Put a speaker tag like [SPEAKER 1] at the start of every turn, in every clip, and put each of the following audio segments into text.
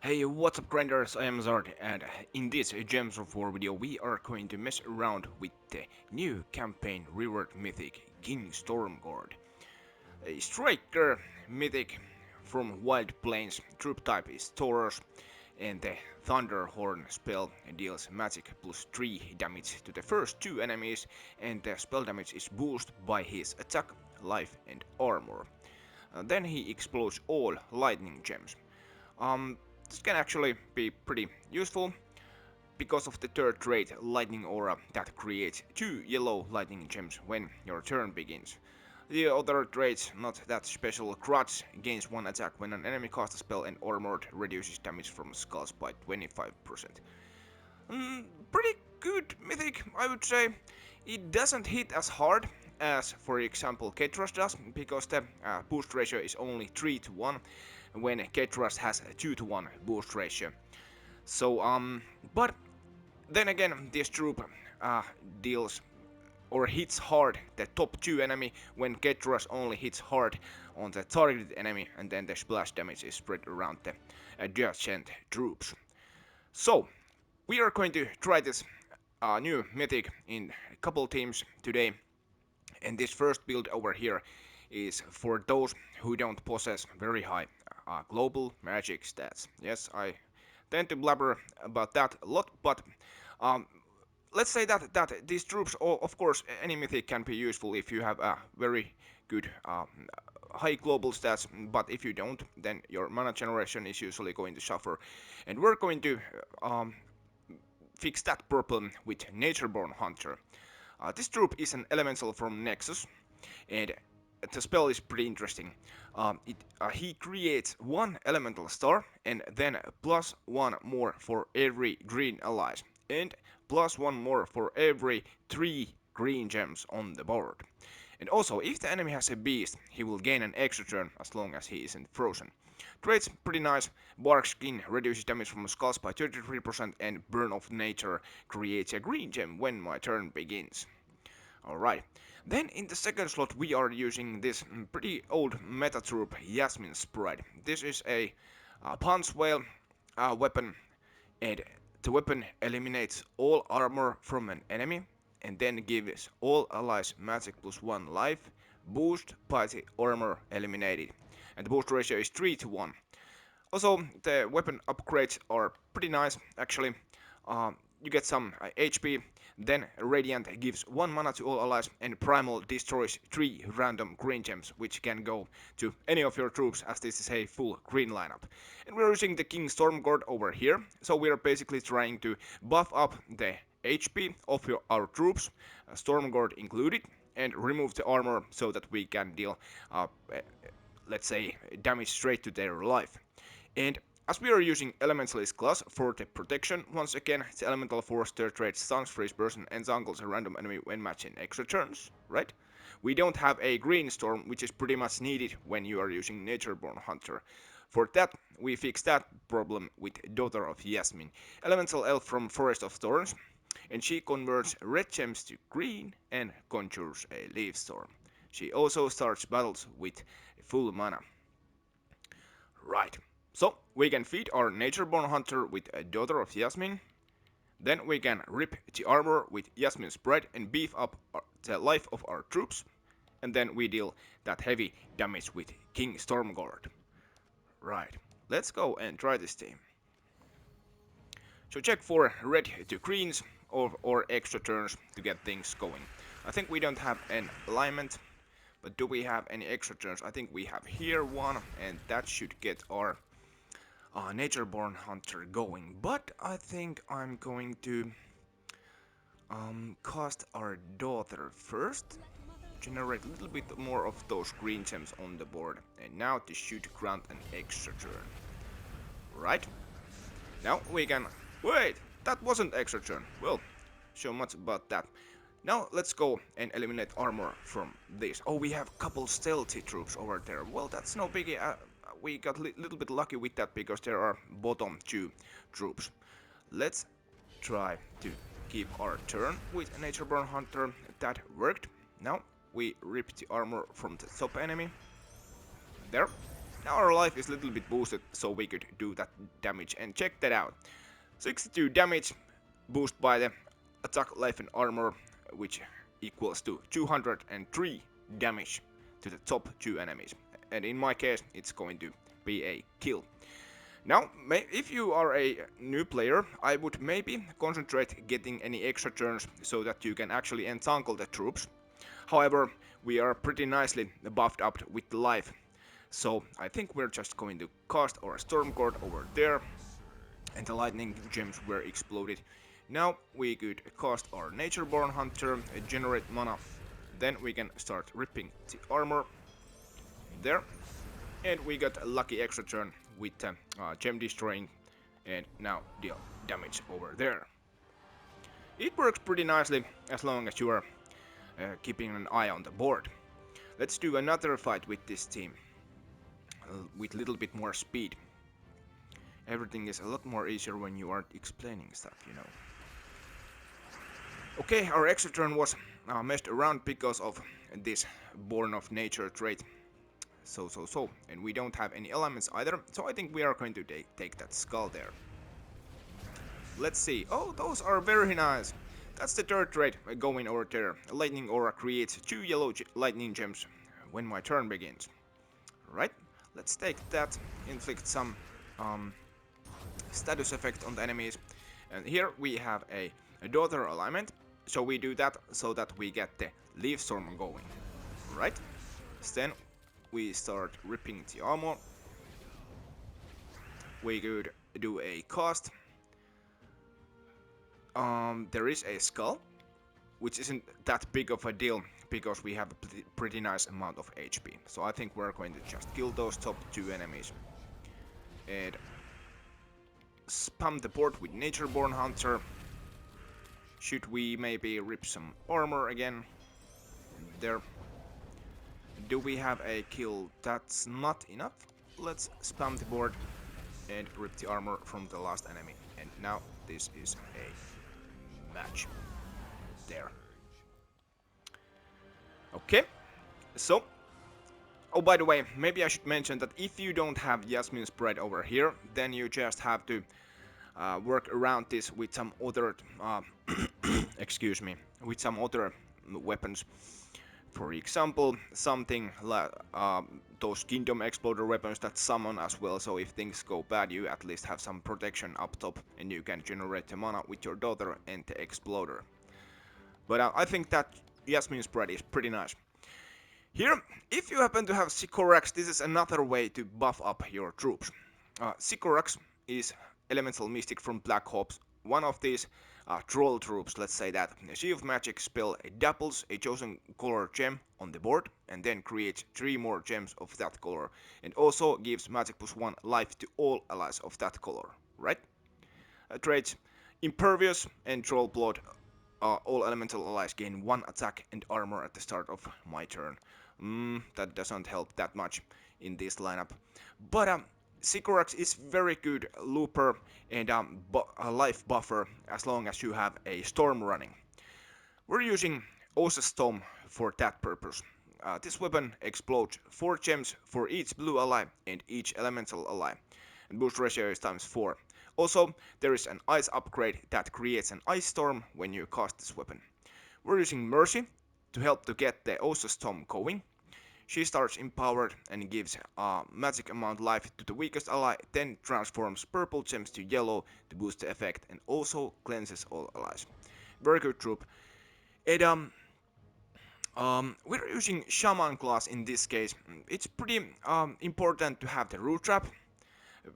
[SPEAKER 1] Hey, what's up grinders, I am Zard, and in this Gems of War video we are going to mess around with the new campaign reward mythic King Stormgard. A striker mythic from Wild Plains, troop type is Taurus, and the Thunderhorn spell deals magic plus 3 damage to the first 2 enemies, and the spell damage is boosted by his attack, life and armor. Then he explodes all lightning gems. This can actually be pretty useful because of the third trait, Lightning Aura, that creates 2 yellow lightning gems when your turn begins. The other traits, not that special. Crutch gains 1 attack when an enemy casts a spell, and Armored reduces damage from skulls by 25%. Pretty good mythic, I would say. It doesn't hit as hard as, for example, Ketras does, because the boost ratio is only 3 to 1, when Ketras has a 2 to 1 boost ratio. So, but then again, this troop deals or hits hard the top 2 enemy, when Ketras only hits hard on the targeted enemy, and then the splash damage is spread around the adjacent troops. So, we are going to try this new mythic in a couple teams today, and this first build over here is for those who don't possess very high global magic stats. Yes, I tend to blabber about that a lot, but um, let's say that these troops, of course, any mythic can be useful if you have a very good high global stats, but if you don't, then your mana generation is usually going to suffer, and we're going to fix that problem with Natureborn Hunter. This troop is an elemental from Nexus, and the spell is pretty interesting. He creates 1 elemental star, and then plus 1 more for every green allies, and plus 1 more for every 3 green gems on the board. And also, if the enemy has a beast, he will gain an extra turn as long as he isn't frozen. Traits pretty nice. Bark Skin reduces damage from skulls by 33%, and Burn of Nature creates a green gem when my turn begins. Alright, then in the second slot we are using this pretty old meta troop Yasmine Sprite. This is a punch whale weapon, and the weapon eliminates all armor from an enemy, and then gives all allies magic plus 1 life, boost by the armor eliminated, and the boost ratio is 3 to 1. Also, the weapon upgrades are pretty nice actually. You get some HP, then Radiant gives 1 mana to all allies, and Primal destroys 3 random green gems, which can go to any of your troops, as this is a full green lineup. And we're using the King Stormgard over here, so we're basically trying to buff up the HP of our troops, Stormgard included, and remove the armor so that we can deal, let's say, damage straight to their life. And as we are using Elementalist class for the protection, once again, the Elemental Force third trait stuns, freeze person, and zangles a random enemy when matching extra turns, right? We don't have a Green Storm, which is pretty much needed when you are using Natureborn Hunter. For that, we fix that problem with Daughter of Yasmine, Elemental Elf from Forest of Thorns, and she converts red gems to green and conjures a Leaf Storm. She also starts battles with full mana. Right. So, we can feed our Natureborn Hunter with a Daughter of Yasmine. Then we can rip the armor with Yasmine Sprite and beef up the life of our troops. And then we deal that heavy damage with King Stormgard. Right, let's go and try this team. So check for red to greens or extra turns to get things going. I think we don't have an alignment, but do we have any extra turns? I think we have here one, and that should get our Natureborn Hunter going, but I think I'm going to cast our daughter first, generate a little bit more of those green gems on the board, and now this should grant an extra turn. Right? Now we can... Wait! That wasn't extra turn. Well, so much about that. Now let's go and eliminate armor from this. Oh, we have a couple stealthy troops over there. Well, that's no biggie. We got a little bit lucky with that because there are bottom 2 troops. Let's try to keep our turn with Natureborn Hunter. That worked. Now we rip the armor from the top enemy. There. Now our life is a little bit boosted, so we could do that damage, and check that out. 62 damage boost by the attack, life and armor, which equals to 203 damage to the top 2 enemies. And in my case, it's going to be a kill. Now, if you are a new player, I would maybe concentrate getting any extra turns so that you can actually entangle the troops. However, we are pretty nicely buffed up with the life, so I think we're just going to cast our Stormgard over there, and the lightning gems were exploded. Now we could cast our Natureborn Hunter, generate mana, then we can start ripping the armor there, and we got a lucky extra turn with gem destroying, and now deal damage over there. It works pretty nicely as long as you are keeping an eye on the board. Let's do another fight with this team with a little bit more speed. Everything is a lot more easier when you aren't explaining stuff, you know. Okay, our extra turn was messed around because of this Born of Nature trait. So. And we don't have any elements either, so I think we are going to take that skull there. Let's see. Oh, those are very nice. That's the third trait going over there. Lightning Aura creates 2 yellow lightning gems when my turn begins. Right, let's take that, inflict some status effect on the enemies. And here we have a daughter alignment, so we do that so that we get the leaf storm going. Right, then we start ripping the armor. We could do a cast. There is a skull, which isn't that big of a deal because we have a pretty nice amount of HP. So I think we're going to just kill those top 2 enemies and spam the board with Natureborn Hunter. Should we maybe rip some armor again? There. Do we have a kill? That's not enough. Let's spam the board and rip the armor from the last enemy. And now this is a match. There. Okay, so, oh, by the way, maybe I should mention that if you don't have Yasmine spread over here, then you just have to work around this with some other, excuse me, with some other weapons. For example, something like those Kingdom Exploder weapons that summon as well, so if things go bad, you at least have some protection up top, and you can generate the mana with your daughter and the Exploder. But I think that Yasmine spread is pretty nice. Here, if you happen to have Sycorax, this is another way to buff up your troops. Sycorax is elemental mystic from Black Ops, one of these troll troops, let's say that. A Sea of Magic spell doubles a chosen color gem on the board and then creates 3 more gems of that color, and also gives magic +1 life to all allies of that color, right? Traits Impervious and Troll Blood. All elemental allies gain 1 attack and armor at the start of my turn. That doesn't help that much in this lineup. But Sycorax is very good looper and a life buffer as long as you have a storm running. We're using Osa Storm for that purpose. This weapon explodes 4 gems for each blue ally and each elemental ally, and boost ratio is ×4. Also, there is an ice upgrade that creates an ice storm when you cast this weapon. We're using Mercy to help to get the Osa Storm going. She starts empowered and gives a magic amount life to the weakest ally, then transforms purple gems to yellow to boost the effect, and also cleanses all allies. Very good troop. And we're using Shaman class in this case. It's pretty important to have the root trap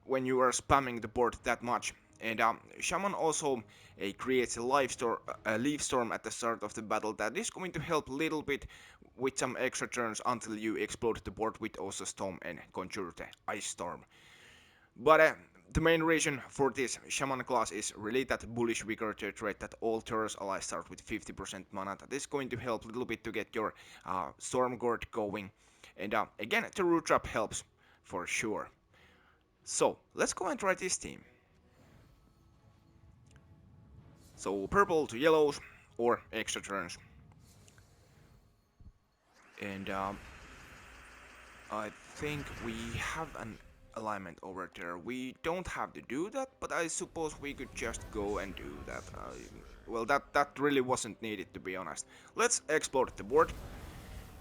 [SPEAKER 1] when you are spamming the board that much. And Shaman also creates a leaf storm at the start of the battle that is going to help a little bit with some extra turns until you explode the board with Osa Storm and conjure the Ice Storm. But the main reason for this Shaman class is really that bullish vigor trait that all Taurus allies start with 50% mana. That is going to help a little bit to get your Stormgard going. And again, the root trap helps for sure. So, let's go and try this team. So, purple to yellows, or extra turns. And I think we have an alignment over there. We don't have to do that, but I suppose we could just go and do that. Well, that really wasn't needed, to be honest. Let's explore the board.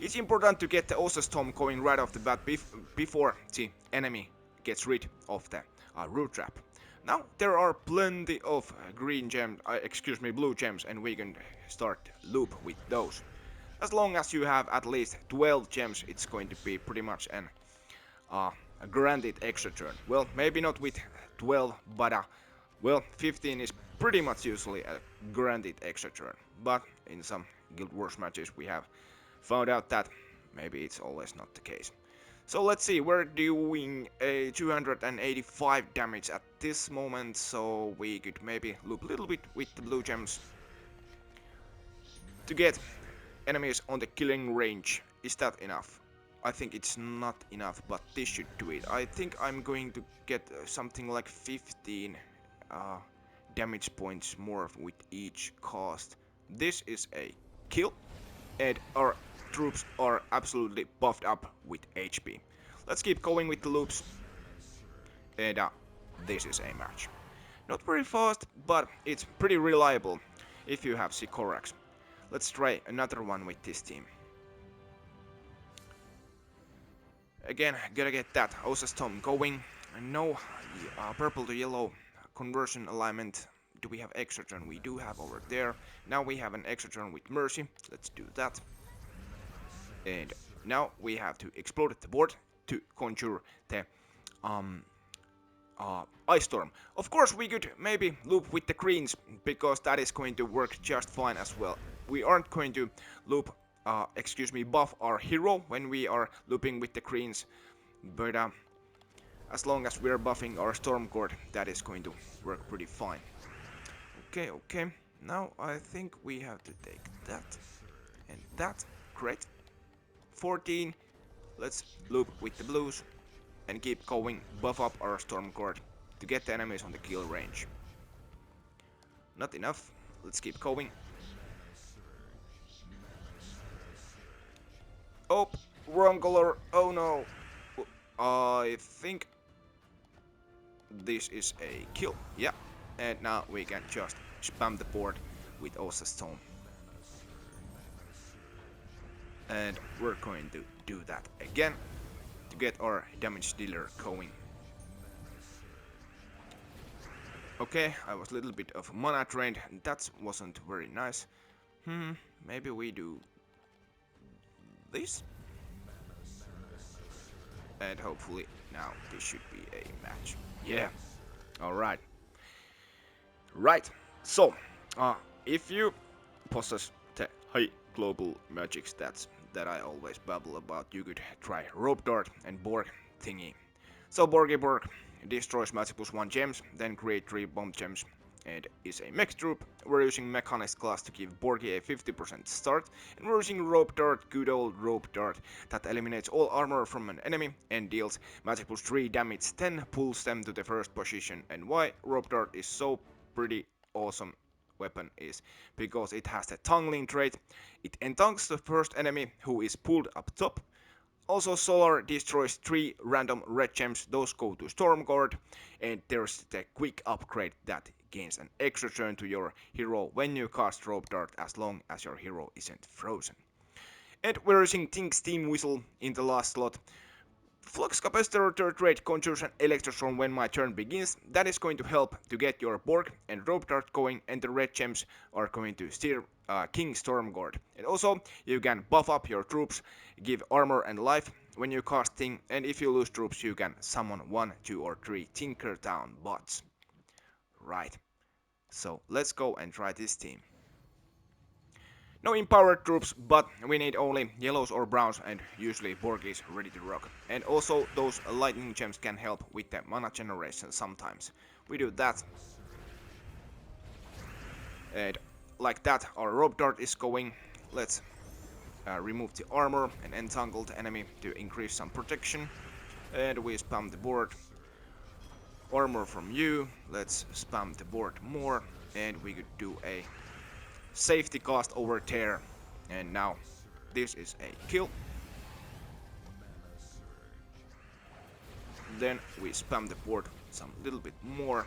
[SPEAKER 1] It's important to get the Osa Storm going right off the bat before the enemy gets rid of the root trap. Now there are plenty of green gems, excuse me, blue gems, and we can start loop with those. As long as you have at least 12 gems, it's going to be pretty much an a granted extra turn. Well, maybe not with 12, but well, 15 is pretty much usually a granted extra turn. But in some Guild Wars matches we have found out that maybe it's always not the case. So let's see, we're doing a 285 damage at this moment, so we could maybe loop a little bit with the blue gems to get enemies on the killing range. Is that enough? I think it's not enough, but this should do it. I think I'm going to get something like 15 damage points more with each cast. This is a kill, and our troops are absolutely buffed up with HP. Let's keep going with the loops, and this is a match. Not very fast, but it's pretty reliable if you have Sycorax. Let's try another one with this team. Again, gotta get that Osa Storm going. No purple to yellow conversion alignment. Do we have extra turn? We do have over there. Now we have an extra turn with Mercy. Let's do that. And now we have to explode the board to conjure the Ice Storm. Of course, we could maybe loop with the greens, because that is going to work just fine as well. We aren't going to loop, buff our hero when we are looping with the greens, but as long as we're buffing our Stormgard, that is going to work pretty fine. Okay, now I think we have to take that and that. Great. 14. Let's loop with the blues and keep going, buff up our Stormgard to get the enemies on the kill range. Not enough. Let's keep going. Oh, wrong color. Oh no. I think this is a kill. Yeah. And now we can just spam the board with Osa Stone. And we're going to do that again to get our damage dealer going. Okay, I was a little bit of mana drained, and that wasn't very nice. Maybe we do this? And hopefully now this should be a match. Yeah. Alright. Right. So, if you possess the high global magic stats that I always babble about, you could try Rope Dart and Borg thingy. So Borg destroys magic +1 gems, then create 3 bomb gems, and is a mech troop. We're using Mechanist class to give Borgi a 50% start, and we're using Rope Dart, good old Rope Dart, that eliminates all armor from an enemy and deals magic +3 damage, then pulls them to the first position. And why Rope Dart is so pretty awesome weapon is because it has the tangling trait. It entangles the first enemy who is pulled up top. Also, Solar destroys 3 random red gems, those go to Stormgard, and there's the quick upgrade that gains an extra turn to your hero when you cast Rope Dart, as long as your hero isn't frozen. And we're using Think Steam Whistle in the last slot. Flux Capacitor third rate conjures an Electrostorm when my turn begins. That is going to help to get your Borg and Rope Dart going, and the red gems are going to steer King Stormgard. And also, you can buff up your troops, give armor and life when you cast Thing, and if you lose troops, you can summon 1, 2, or 3 Tinkertown bots. Right. So let's go and try this team. No empowered troops, but we need only yellows or browns, and usually Borg is ready to rock. And also those lightning gems can help with the mana generation sometimes. We do that. And like that, our Rope Dart is going. Let's remove the armor and entangle the enemy to increase some protection. And we spam the board. Armor from you. Let's spam the board more. And we could do a safety cast over there, and now this is a kill. Then we spam the board some little bit more.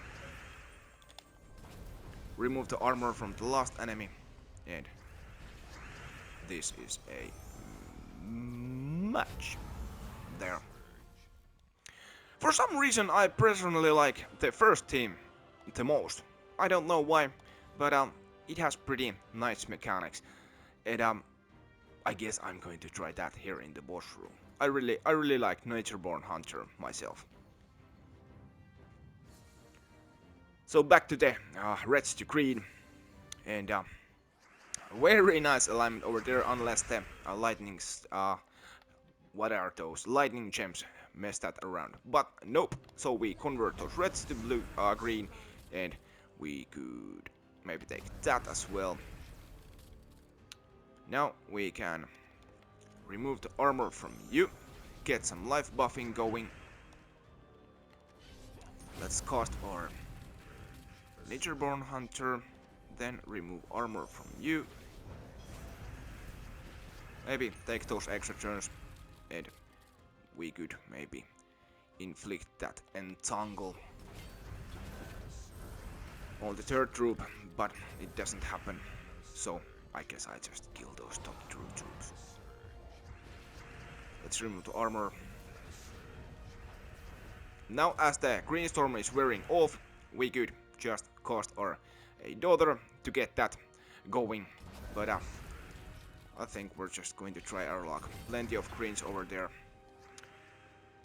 [SPEAKER 1] Remove the armor from the last enemy, and this is a match. There. For some reason I personally like the first team the most. I don't know why, but it has pretty nice mechanics, and I guess I'm going to try that here in the boss room. I really like Natureborn Hunter myself. So back to the reds to green, and very nice alignment over there, unless the lightnings, what are those lightning gems, mess that around. But nope. So we convert those reds to blue, green, and we could maybe take that as well. Now we can remove the armor from you, get some life buffing going. Let's cast our Natureborn Hunter, then remove armor from you. Maybe take those extra turns, and we could maybe inflict that entangle on the third troop, but it doesn't happen, so I guess I just kill those top two troops. Let's remove the armor. Now as the green storm is wearing off, we could just cast our daughter to get that going, but I think we're just going to try our luck. Plenty of greens over there.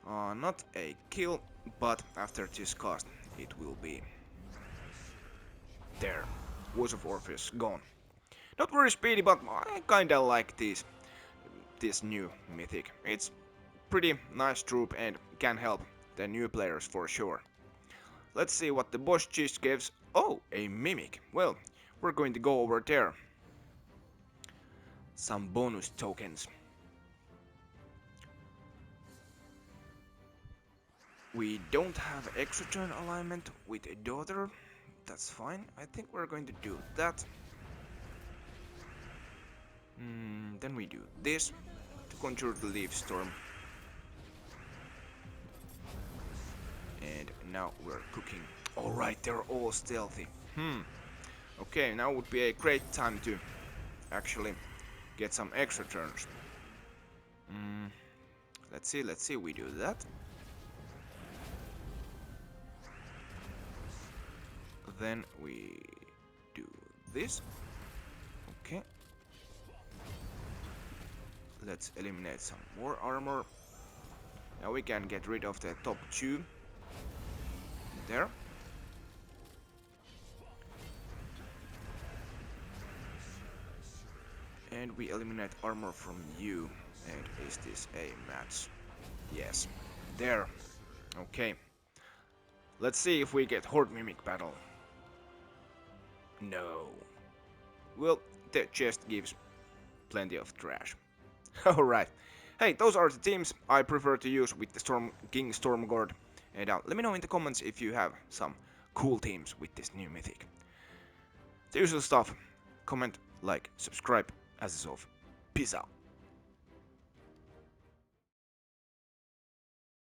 [SPEAKER 1] Not a kill, but after this cast it will be there. Voice of Orpheus gone. Not very speedy, but I kinda like this new mythic. It's pretty nice troop and can help the new players for sure. Let's see what the boss cheese gives. Oh, a mimic. Well, we're going to go over there. Some bonus tokens. We don't have extra turn alignment with a daughter. That's fine. I think we're going to do that. Then we do this to conjure the leaf storm. And now we're cooking. Alright, they're all stealthy. Okay, now would be a great time to actually get some extra turns. Let's see, we do that. Then we do this. Okay. Let's eliminate some more armor. Now we can get rid of the top two. There. And we eliminate armor from you. And is this a match? Yes. There. Okay. Let's see if we get Horde Mimic battle. No. Well, the chest gives plenty of trash. Alright. Hey, those are the teams I prefer to use with the King Stormgard. And let me know in the comments if you have some cool teams with this new mythic. The usual stuff. Comment, like, subscribe. As is off. Peace out.